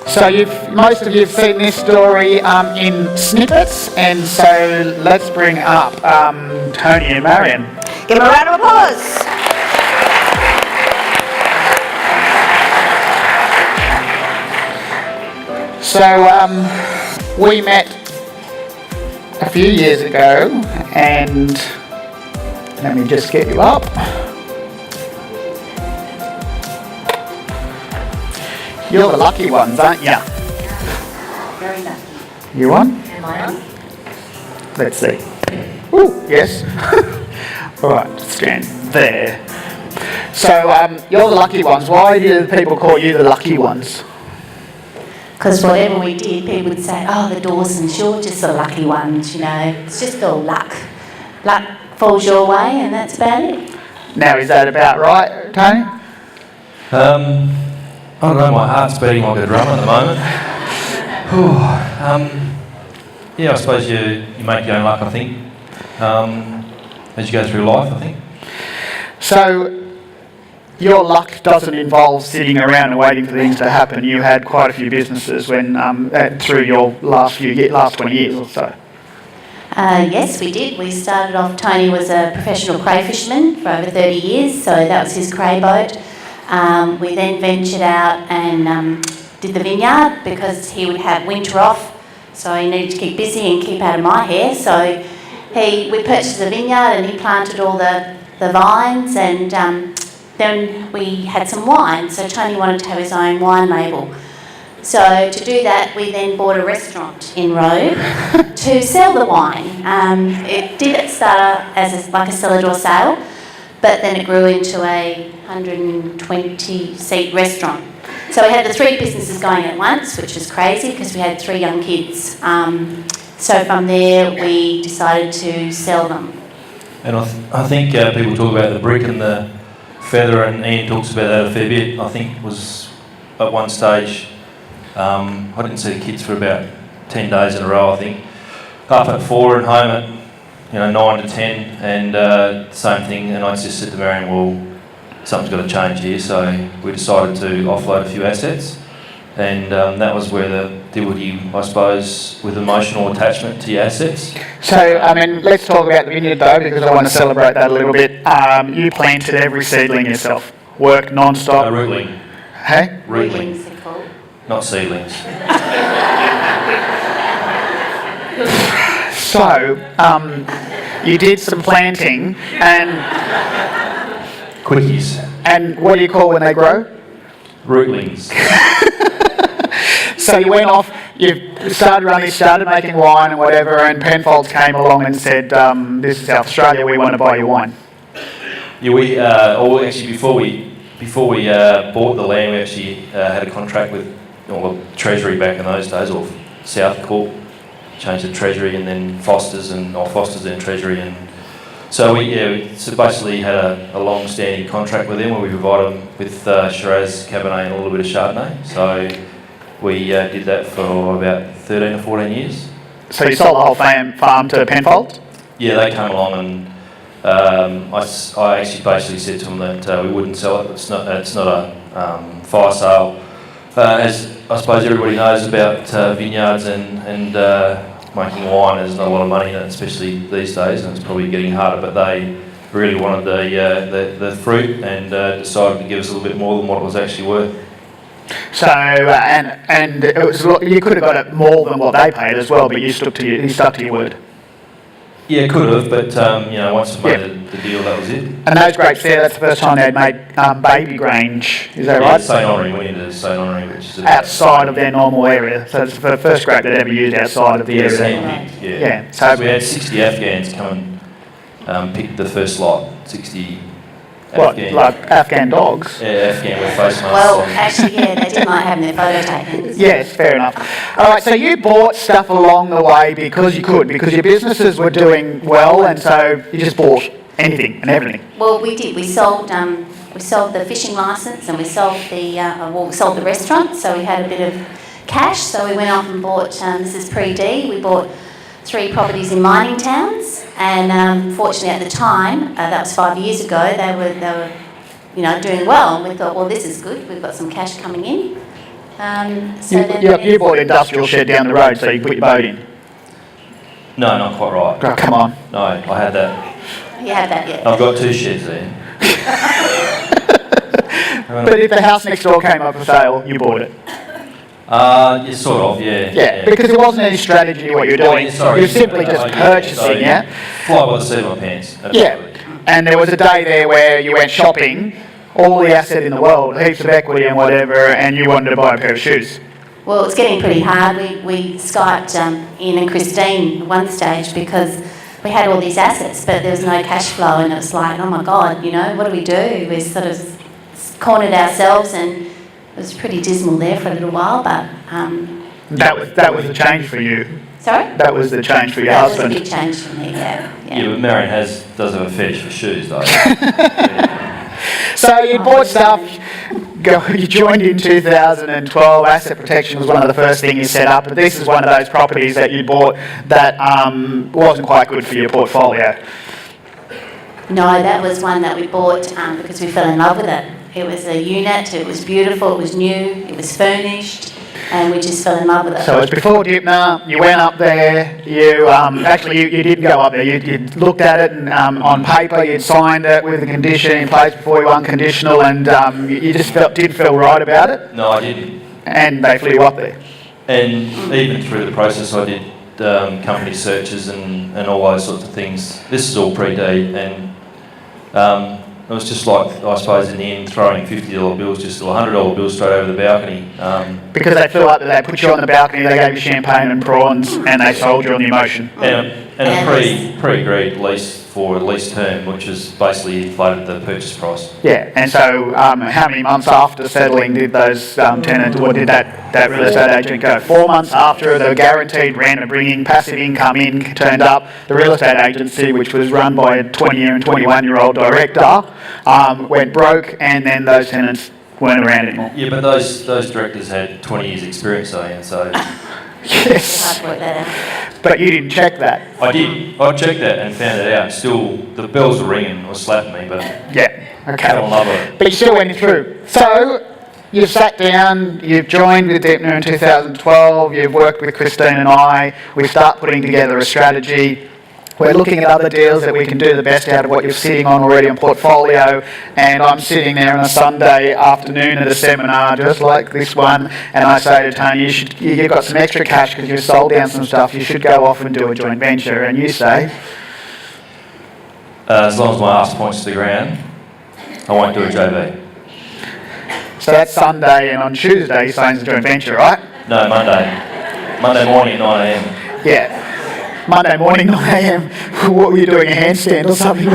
So most of you have seen this story in snippets, and so let's bring up Tony and Marian. Give them a round of applause. So we met a few years ago, and let me just get you up. You're the lucky ones, aren't you? Very lucky. You on? Am I on? Let's see. Ooh, yes. All right, stand there. So you're the lucky ones. Why do people call you the lucky ones? Because whatever we did, people would say, oh, the Dawsons, you're just the lucky ones, you know. It's just all luck. Luck falls your way and that's about it. Now, is that about right, Tony? I don't know, my heart's beating like a drum at the moment. Yeah, I suppose you make your own luck, I think, as you go through life, I think. So, your luck doesn't involve sitting around and waiting for things to happen. You had quite a few businesses when through your last 20 years or so. Yes, we did. We started off, Tony was a professional crayfisherman for over 30 years, so that was his cray boat. We then ventured out and did the vineyard because he would have winter off, so he needed to keep busy and keep out of my hair. So we purchased a vineyard and he planted all the vines, and then we had some wine. So Tony wanted to have his own wine label. So to do that, we then bought a restaurant in Robe to sell the wine. It did start as like a cellar door sale, but then it grew into a 120-seat restaurant. So we had the three businesses going at once, which was crazy because we had 3 young kids. So from there, we decided to sell them. And I think people talk about the brick and the feather, and Ian talks about that a fair bit. I think it was at one stage, I didn't see the kids for about 10 days in a row, I think. Up at 4 and home at 9 to 10, and same thing. And I just said to Marian, well, something's got to change here. So we decided to offload a few assets, and that was where the deal with you, I suppose, with emotional attachment to your assets. So, let's talk about the vineyard though, because I want to celebrate that a little bit. You planted every seedling yourself, worked non-stop. Rootling. Hey? Rootlings are called. Not seedlings. So, you did some planting, and Quickies. And what do you call when they grow? Rootlings. So you went off, you started making wine and whatever, and Penfolds came along and said, this is South Australia, we want to buy your wine. Yeah, before we bought the land, we actually had a contract with Treasury back in those days, or South Corp, changed to Treasury, and then Foster's then Treasury, and so we basically had a long-standing contract with them where we provided them with Shiraz, Cabernet, and a little bit of Chardonnay. So we did that for about 13 or 14 years. So you sold the whole farm to Penfolds? Yeah, they came along, and I actually basically said to them that we wouldn't sell it. It's not a fire sale. As I suppose everybody knows about vineyards and making wine, there's not a lot of money in it, especially these days, and it's probably getting harder. But they really wanted the fruit, and decided to give us a little bit more than what it was actually worth. So and it was, you could have got it more than what they paid as well, but you stuck to your word. Yeah, could have, but once we made the deal, that was it. And those grapes there, that's the first time they'd made baby Grange, is that right? St. Henri, we into St. Henri, which is outside of their normal area. So it's the first grape they'd ever used outside of the area. Yeah. So we had 60 Afghans come and pick the first lot. 60 what, Afghan. like Afghan dogs? Yeah, Afghan with face masks. Well, actually, yeah, they didn't like having their photo taken. Yes, fair enough. All right, so you bought stuff along the way because you could, because your businesses were doing well, and so you just bought anything and everything. Well, we did. We sold the fishing license, and we sold the restaurant. So we had a bit of cash. So we went off and bought. This is pre-D. We bought 3 properties in mining towns, and fortunately at the time, that was 5 years ago, they were doing well, and we thought, well, this is good. We've got some cash coming in. You bought an industrial shed down the road so you put your boat in. No, not quite right. Oh, come on. No, I had that. You have that, yeah. I've got 2 sheds there. But if the house next door came up for sale, you bought it. Yeah, sort of, yeah. Yeah, because there wasn't any strategy to what you're doing. Yeah, sorry. You're simply just purchasing, yeah? Fly by the seat of my pants. Absolutely. Yeah. And there was a day there where you went shopping, all the asset in the world, heaps of equity and whatever, and you wanted to buy a pair of shoes. Well, it's getting pretty hard. We Skyped Ian and Christine at one stage because we had all these assets, but there was no cash flow, and it was like, oh my God, what do we do? We sort of cornered ourselves, and it was pretty dismal there for a little while, but... That was the change for you. Sorry? That was the change for your that husband. That was a big change for me, yeah. Yeah, but Marian does have a fetish for shoes, though. So you bought stuff, you joined in 2012, asset protection was one of the first things you set up, but this is one of those properties that you bought that wasn't quite good for your portfolio. No, that was one that we bought because we fell in love with it. It was a unit, it was beautiful, it was new, it was furnished, and we just fell in love with it. So it was before Dipner, you went up there, you didn't go up there, you looked at it and on paper, you'd signed it with a condition in place before you won conditional, and you just didn't feel right about it? No, I didn't. And they flew up there? And even through the process I did company searches and all those sorts of things. This is all pre-D, and it was just like, I suppose in the end, throwing $50 bills, just $100 bills straight over the balcony. Because they flew up there, they put you on the balcony, they gave you champagne and prawns, and they sold you on the emotion. And a pre-agreed lease for a lease term, which is basically inflated the purchase price. Yeah, and so how many months after settling did those tenants, or did that real estate agent go? 4 months after the guaranteed rent of bringing passive income in turned up, the real estate agency, which was run by a 20-year and 21-year-old director, went broke, and then those tenants weren't around anymore. Yeah, but those directors had 20 years experience, though, and so... Yes. But you didn't check that. I did. I checked that and found it out. Still, the bells were ringing or slapping me, but... Yeah, okay. I fell in love with it. But you still went through. So, you've sat down, you've joined with Dipner in 2012, you've worked with Christine and I, we start putting together a strategy. We're looking at other deals that we can do the best out of what you're sitting on already in portfolio, and I'm sitting there on a Sunday afternoon at a seminar just like this one, and I say to Tony, you've got some extra cash because you've sold down some stuff, you should go off and do a joint venture, and you say? As long as my ass points to the ground, I won't do a JV. So that's Sunday, and on Tuesday you're saying it's a joint venture, right? No, Monday. Monday morning at 9 a.m. Yeah. Monday morning, 9 a.m. What were you doing, a handstand or something? No,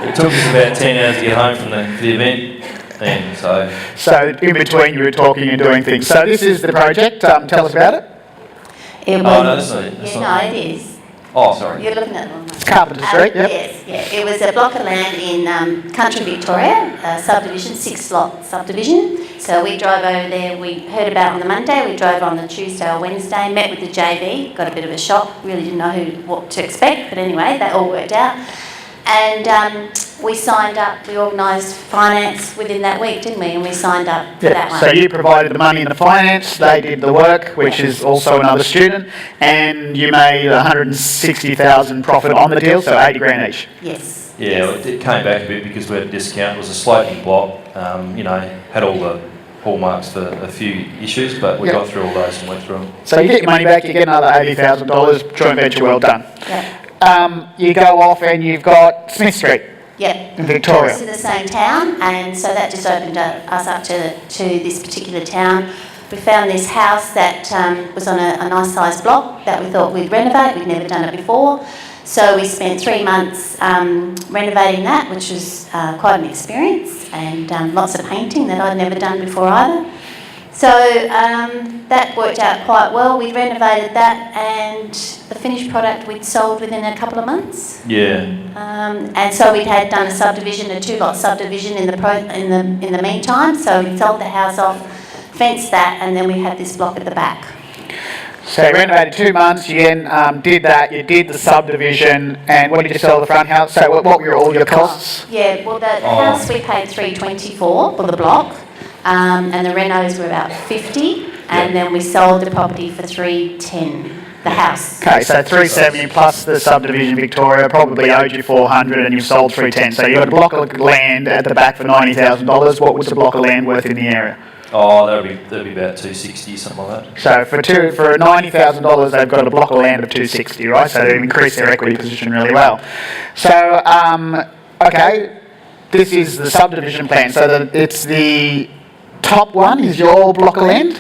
it took us about 10 hours to get home from the event, and So in between you were talking and doing things. So this is the project. Tell us about it. It was, no, that's not it. it is. Oh, sorry. You're looking at the wrong one. It's Carpenter Street, yep. Yes, yeah. It was a block of land in country Victoria, a subdivision, 6-lot subdivision. So we drove over there, we heard about it on the Monday, we drove on the Tuesday or Wednesday, met with the JV, got a bit of a shock, really didn't know what to expect, but anyway, that all worked out. And we signed up, we organised finance within that week, didn't we? And we signed up for that one. So you provided the money and the finance, they did the work, which is also another student, and you made 160,000 profit on the deal, so 80 grand each. Yes. Yeah, yes. it came back a bit because we had a discount. It was a sloping block, had all the hallmarks for a few issues, but we got through all those and went through them. So you get your money back, you get another $80,000, joint venture, well done. Yeah. You go off and you've got Smith Street. Yep. In Victoria. It's in the same town, and so that just opened us up to this particular town. We found this house that was on a nice sized block that we thought we'd renovate. We'd never done it before. So we spent 3 months renovating that, which was quite an experience, and lots of painting that I'd never done before either. So that worked out quite well. We renovated that, and the finished product we'd sold within a couple of months. Yeah. And so we'd had done a subdivision, a 2-lot subdivision in the meantime. So we sold the house off, fenced that, and then we had this block at the back. So you renovated 2 months, you then did that, you did the subdivision, and what did you sell the front house? So what were all your costs? Yeah, well, the house we paid $324 for the block, and the renos were about 50, and then we sold the property for $310. The house. Okay, so 370 plus the subdivision Victoria probably owed you 400 and you sold 310. So you got a block of land at the back for $90,000. What was the block of land worth in the area? Oh, that'd be about 260, something like that. So for $90,000, they've got a block of land of 260, right? So they've increased their equity position really well. So okay, this is the subdivision plan. So it's the top one is your block of land.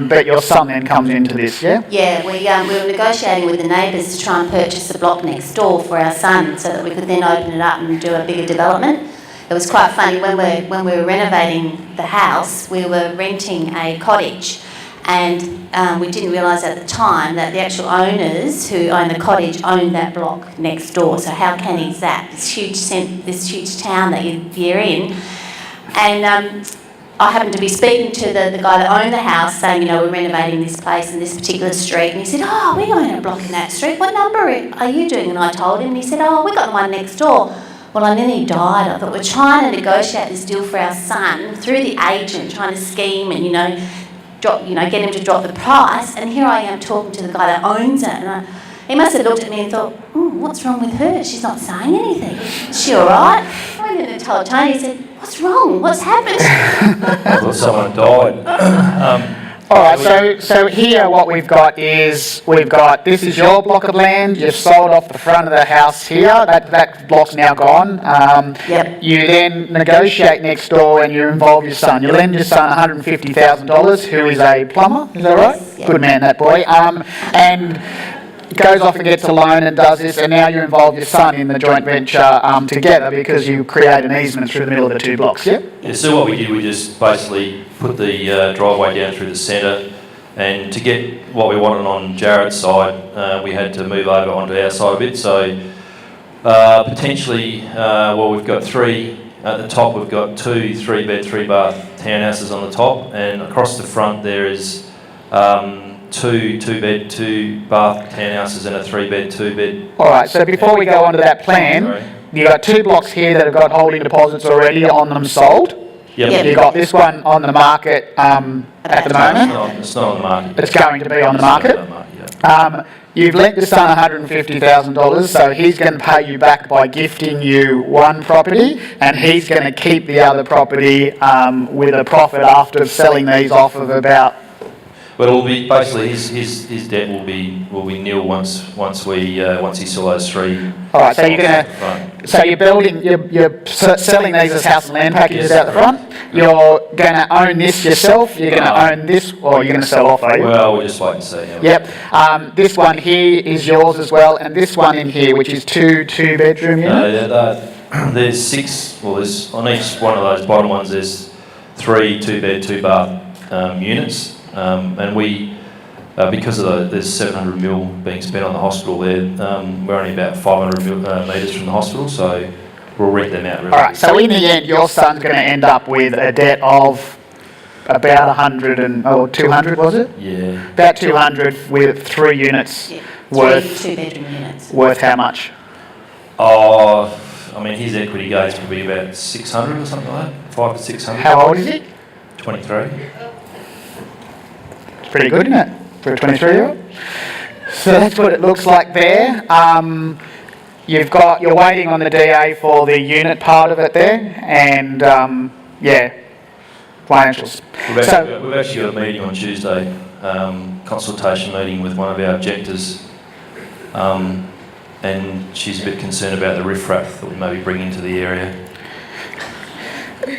But your son then comes into this, yeah? Yeah, we were negotiating with the neighbours to try and purchase the block next door for our son so that we could then open it up and do a bigger development. It was quite funny, when we were renovating the house, we were renting a cottage, and we didn't realise at the time that the actual owners who own the cottage owned that block next door. So how canny is that? This huge town that you're in. And I happened to be speaking to the guy that owned the house, saying, you know, we're renovating this place in this particular street. And he said, oh, we own a block in that street. What number are you doing? And I told him, and he said, oh, we got the one next door. Well, I nearly died. I thought, we're trying to negotiate this deal for our son through the agent, trying to scheme and, get him to drop the price. And here I am talking to the guy that owns it. And he must have looked at me and thought, what's wrong with her? She's not saying anything. Is she all right? I went in and told Tony, he said, what's wrong? What's happened? I thought someone died. All right, so here what we've got, this is your block of land, you've sold off the front of the house here, that block's now gone. Yep. You then negotiate next door and you involve your son. You lend your son $150,000, who is a plumber, is that right? Yes, yep. Good man, that boy. And goes off and gets a loan and does this, and now you involve your son in the joint venture together because you create an easement through the middle of the 2 blocks, yeah? Yeah, so what we did, we just basically put the driveway down through the centre, and to get what we wanted on Jared's side, we had to move over onto our side a bit. So potentially, we've got 3 at the top. We've got 2 3-bed, 3-bath townhouses on the top, and across the front there is 2 2-bed, 2-bath townhouses and a 3-bed, 2-bed. All right, so before we go on to that plan, you've got 2 blocks here that have got holding deposits already on them sold. Yep. You've got this one on the market at the moment. It's not on the market. It's going to be on the market. You've lent your son $150,000, so he's going to pay you back by gifting you one property, and he's going to keep the other property with a profit after selling these off of about. But it'll be basically his debt will be nil once he sells those 3. All right, so you're selling these as house and land packages out the front. You're going to own this yourself. You're going to own this, or you're going to sell off, are you? Well, we'll just wait and see. Yep. This one here is yours as well, and this one in here, which is 2 2-bedroom units. There's 6. Well, there's on each one of those bottom ones. There's 3 2-bed, 2-bath units. And we, because of there's 700 mil being spent on the hospital there, we're only about 500 metres from the hospital, so we'll rent them out. Really. All right, so in the end, your son's going to end up with a debt of about 200, was it? Yeah. About 200 with 3 units worth. 2-bedroom units. Worth how much? Oh, I mean, his equity gains could be about 600 or something like that, 500 to 600. How old is he? 23. Pretty good, isn't it, for a 23-year-old? So that's what it looks like there. You're waiting on the DA for the unit part of it there, and financials. We've actually got a meeting on Tuesday, consultation meeting with one of our objectors, and she's a bit concerned about the riffraff that we may be bringing into the area.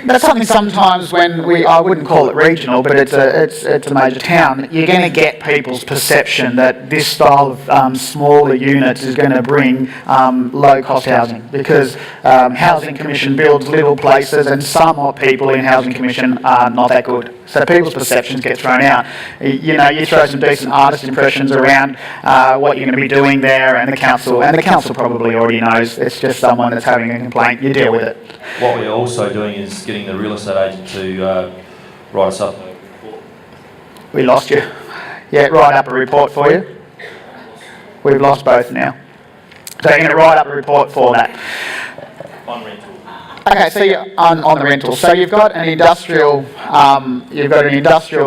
That's something sometimes when I wouldn't call it regional, but it's a major town, you're going to get people's perception that this style of smaller units is going to bring low-cost housing, because Housing Commission builds little places and some people in Housing Commission are not that good. So people's perceptions get thrown out. You throw some decent artist impressions around what you're going to be doing there, and the council probably already knows. It's just someone that's having a complaint. You deal with it. What we're also doing is getting the real estate agent to write us up. We lost you. Yeah, write up a report for you. We've lost both now. So you're going to write up a report for that. On rental. Okay, so you're on the rental. So you've got an industrial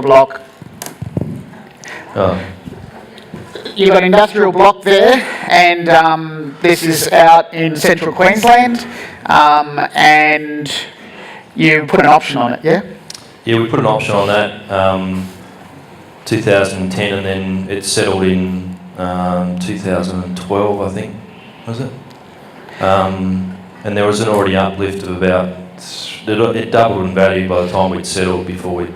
block. Oh. You've got an industrial block there, and this is out in central Queensland, and you put an option on it, yeah? Yeah, we put an option on that 2010, and then it settled in 2012, I think, was it? And there was an already uplift of about, it doubled in value by the time we'd settled before we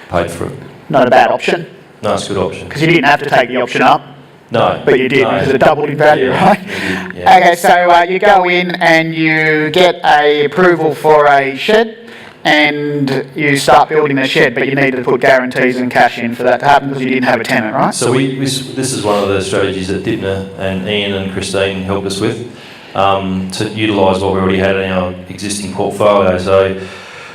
paid for it. Not a bad option, No, it's a good option. because you didn't have to take the option up, No. but you did, No. because it doubled in value, Yeah, right? we did, yeah. Okay, so you go in and you get a approval for a shed, and you start building the shed, but you needed to put guarantees and cash in for that to happen because you didn't have a tenant, right? So this is one of the strategies that Dipner and Ian and Christine helped us with, to utilise what we already had in our existing portfolio. So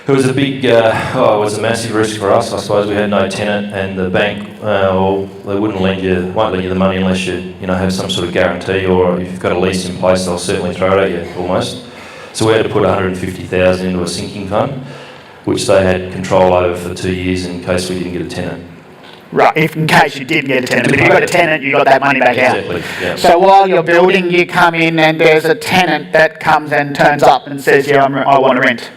it was a big, it was a massive risk for us. I suppose we had no tenant, and the bank, they won't lend you the money unless you have some sort of guarantee, or if you've got a lease in place, they'll certainly throw it at you almost. So we had to put 150,000 into a sinking fund, which they had control over for 2 years in case we didn't get a tenant. Right, if in case you did get a tenant. But if you got a tenant, you got that money back out. Exactly, yeah. So while you're building, you come in and there's a tenant that comes and turns up and says, yeah, I want to rent.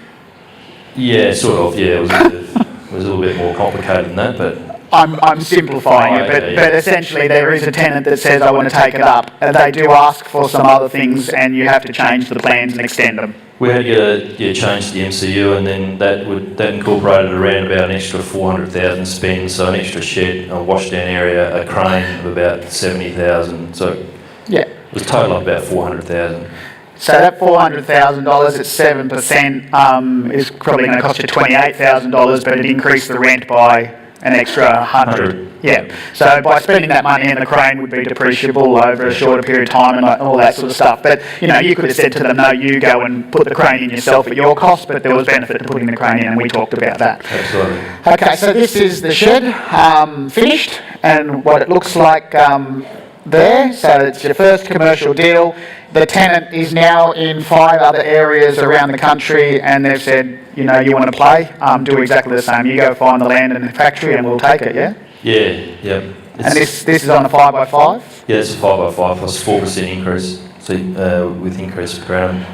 Yeah, sort of, yeah. It was a little bit more complicated than that, but... I'm simplifying it, but essentially there is a tenant that says, I want to take it up. And they do ask for some other things, and you have to change the plans and extend them. We had to get a change to the MCU, and then that incorporated around about an extra 400,000 spend, so an extra shed, a washdown area, a crane of about 70,000. So Yeah. it was a total of about 400,000. So that $400,000 at 7% is probably going to cost you $28,000, but it increased the rent by an extra 100. Yeah. So by spending that money, and the crane would be depreciable over a shorter period of time and all that sort of stuff. But you could have said to them, no, you go and put the crane in yourself at your cost, but there was benefit to putting the crane in, and we talked about that. Absolutely. Okay, so this is the shed finished, and what it looks like there. So it's your first commercial deal. The tenant is now in 5 other areas around the country, and they've said, you want to play, do exactly the same. You go find the land and the factory, and we'll take it, yeah? Yeah. And this is on a 5x5? Yeah, it's a 5x5 plus 4% increase, so with increase per annum.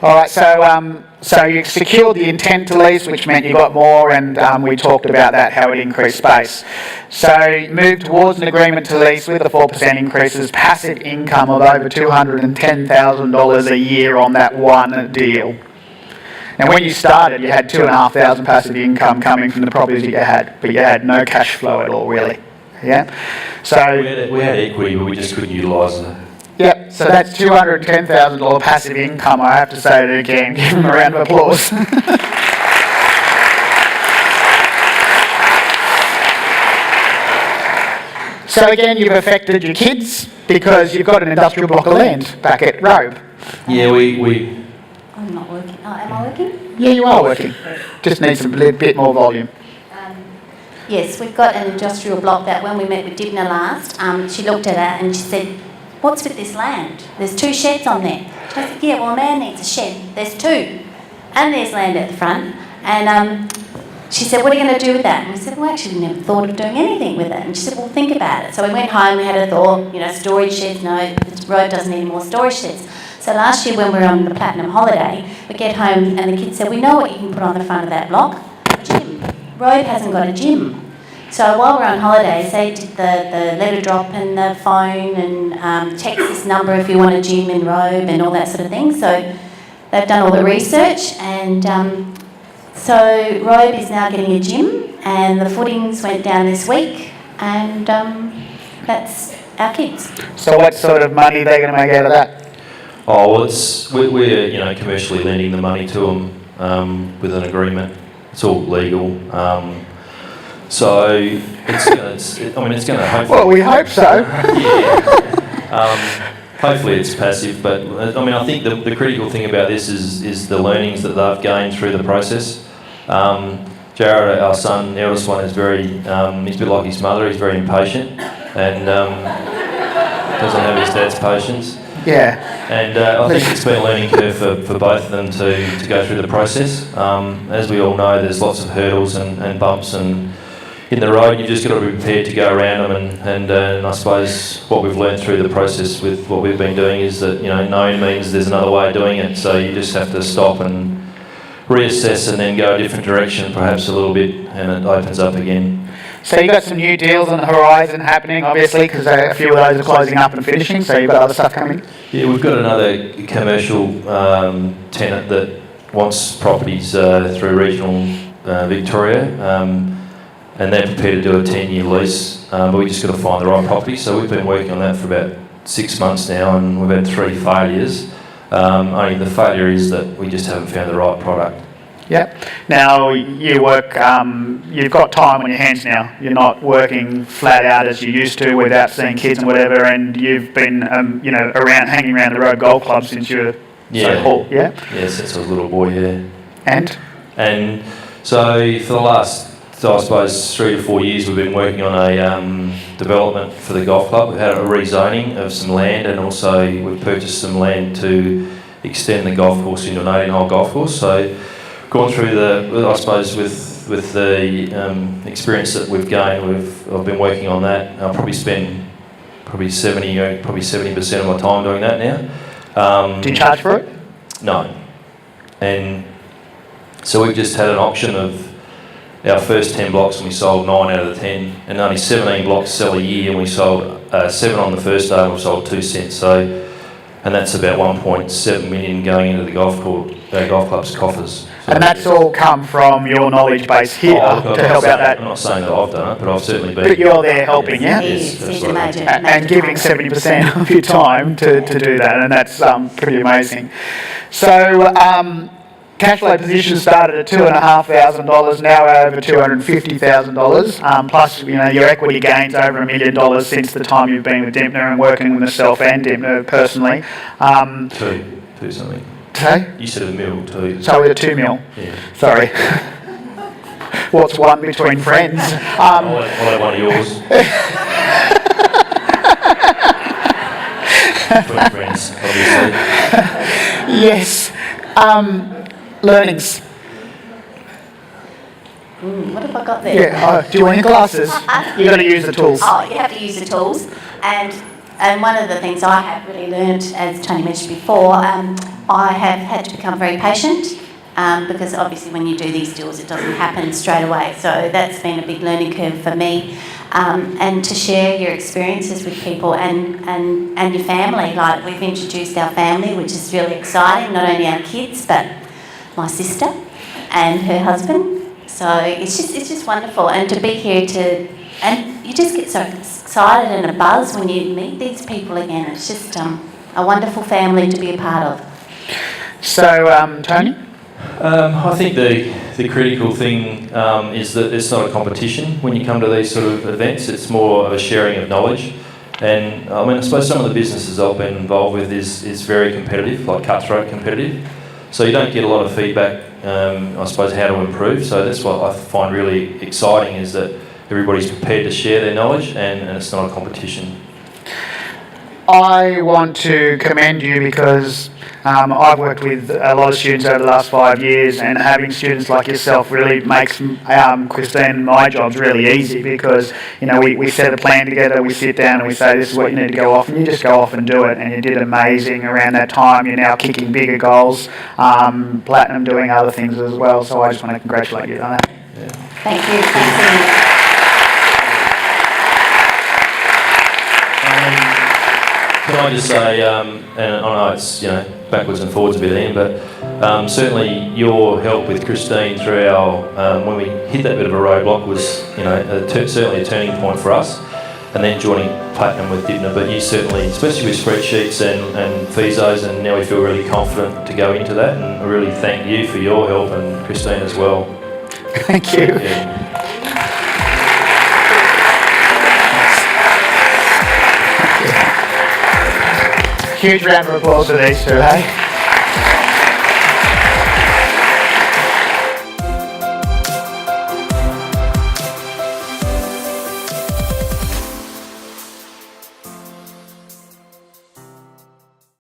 All right, so you secured the intent to lease, which meant you got more, and we talked about that, how it increased space. So you moved towards an agreement to lease with the 4% increases, passive income of over $210,000 a year on that one deal. Now, when you started, you had $2,500 passive income coming from the properties that you had, but you had no cash flow at all, really. Yeah. So We had equity, but we just couldn't utilise it. yep. So that's $210,000 passive income. I have to say it again. Give them a round of applause. So again, you've affected your kids because you've got an industrial block of land back at Robe. Yeah, we I'm not working. Oh, am I working? Yeah, you are working. Just needs a little bit more volume. Yes, we've got an industrial block that when we met with Dibna last, she looked at it and she said, what's with this land? There's 2 sheds on there. I said, yeah, well, a man needs a shed. There's 2. And there's land at the front. And she said, what are you going to do with that? And we said, well, actually, we never thought of doing anything with it. And she said, well, think about it. So we went home, we had a thought, storage sheds. No, the road doesn't need more storage sheds. So last year when we were on the Platinum holiday, we get home and the kids said, we know what you can put on the front of that block. A gym. Robe hasn't got a gym. So while we're on holidays, they did the letter drop and the phone and text this number if you want a gym in Robe and all that sort of thing. So they've done all the research, and so Robe is now getting a gym, and the footings went down this week, and that's our kids. So what sort of money are they going to make out of that? Oh, well, we're commercially lending the money to them with an agreement. It's all legal. So it's going to hopefully... Well, we hope so. Yeah. Hopefully it's passive, but I think the critical thing about this is the learnings that they've gained through the process. Jared, our son, the eldest one, is he's a bit like his mother. He's very impatient and doesn't have his dad's patience. Yeah. And I think it's been a learning curve for both of them to go through the process. As we all know, there's lots of hurdles and bumps and in the road. You've just got to be prepared to go around them. And I suppose what we've learned through the process with what we've been doing is that no means there's another way of doing it. So you just have to stop and reassess and then go a different direction, perhaps a little bit, and it opens up again. So you've got some new deals on the horizon happening, obviously, because a few of those are closing up and finishing, so you've got other stuff coming? Yeah, we've got another commercial tenant that wants properties through regional Victoria, and they're prepared to do a 10-year lease, but we just got to find the right property. So we've been working on that for about 6 months now, and we've had 3 failures. Only the failure is that we just haven't found the right product. Yep. Now you work. You've got time on your hands now. You're not working flat out as you used to without seeing kids and whatever. And you've been, hanging around the road golf club since you were so cool. Yeah. Yeah, since I was a little boy. Yeah. And so for the last, I suppose, 3 to 4 years, we've been working on a development for the golf club. We've had a rezoning of some land, and also we've purchased some land to extend the golf course into an 18-hole golf course. So gone through I suppose with the experience that we've gained, I've been working on that. I'll probably spend probably 70% of my time doing that now. Do you charge for it? No. And so we've just had an auction of our first 10 blocks, and we sold 9 out of the 10, and only 17 blocks sell a year, and we sold 7 on the first day, and we sold 2 cents. And that's about 1.7 million going into the golf club's coffers. So and that's all come from your knowledge base here to help out that. I'm not saying that I've done it, but I've certainly been. But you're there helping, yeah? He's absolutely. And giving 70% of your time to do that, and that's pretty amazing. So cash flow position started at $2,500, now over $250,000. Plus, your equity gains over $1 million since the time you've been with Dempner and working with myself and Dempner personally. Two something. So? You said $1 million too. So we're at $2 million. Yeah. Sorry. What's one between friends? I'll have one of yours. Between friends, obviously. Yes. Learnings. What have I got there? Yeah. Do you want your glasses? You've got to use the tools. Oh, you have to use the tools. And one of the things I have really learned, as Tony mentioned before, I have had to become very patient because obviously when you do these deals, it doesn't happen straight away. So that's been a big learning curve for me. And to share your experiences with people and your family. Like, we've introduced our family, which is really exciting, not only our kids, but my sister and her husband. So it's just wonderful. And to be here and you just get so excited and a buzz when you meet these people again. It's just a wonderful family to be a part of. So, Tony? I think the critical thing is that it's not a competition when you come to these sort of events. It's more of a sharing of knowledge. And I suppose some of the businesses I've been involved with is very competitive, like cutthroat competitive. So you don't get a lot of feedback, I suppose, how to improve. So that's what I find really exciting, is that everybody's prepared to share their knowledge and it's not a competition. I want to commend you because I've worked with a lot of students over the last 5 years, and having students like yourself really makes Christine and my jobs really easy, because we set a plan together, we sit down and we say this is what you need to go off, and you just go off and do it, and you did amazing around that time. You're now kicking bigger goals, platinum, doing other things as well, so I just want to congratulate you on that. Yeah. Thank you. Can I just say, and I know it's backwards and forwards a bit, Ian, but certainly your help with Christine through our when we hit that bit of a roadblock was certainly a turning point for us, and then joining Platinum with Dibner. But you certainly, especially with spreadsheets and FISOs, and now we feel really confident to go into that, and I really thank you for your help, and Christine as well. Thank you. Yeah. Huge round of applause for these two, hey?